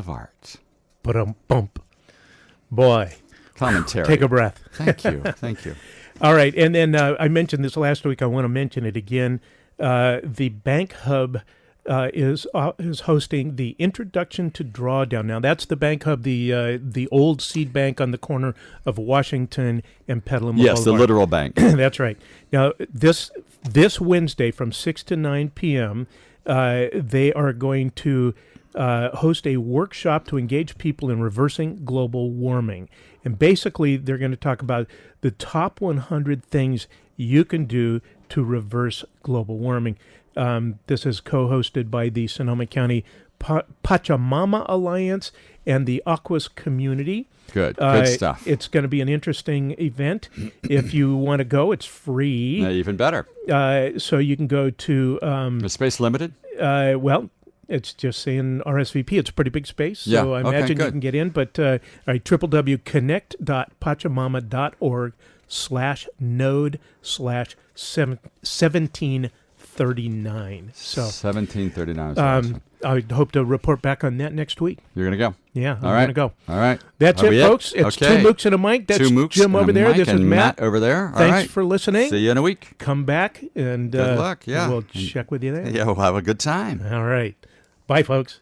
art. Bump. Boy. Commentary. Take a breath. Thank you. All right, and then I mentioned this last week. I want to mention it again. The Bank Hub is hosting the Introduction to Drawdown. Now, that's the Bank Hub, the old seed bank on the corner of Washington and Petaluma Yes, Boulevard. the literal bank. That's right. Now, this Wednesday from 6 to 9 p.m., they are going to host a workshop to engage people in reversing global warming. And basically, they're going to talk about the top 100 things you can do to reverse global warming. This is co-hosted by the Sonoma County Pachamama Alliance and the Aquas community. Good stuff. It's going to be an interesting event. If you want to go, it's free. Even better. So you can go to... Is space limited? Well, it's just saying RSVP. It's a pretty big space, so I imagine you can get in. But all right, www.connect.pachamama.org/node/1739. So 1739. I hope to report back on that next week. You're going to go? Yeah, I'm All right. going to go. All right. That's it, folks. It's okay. 2 Mooks and a Mike. That's 2 Mooks Jim over there. Mike This is and Matt over there. All Thanks right. for listening. See you in a week. Come back and Good luck. Yeah. we'll check with you there. Yeah, we'll have a good time. All right. Bye, folks.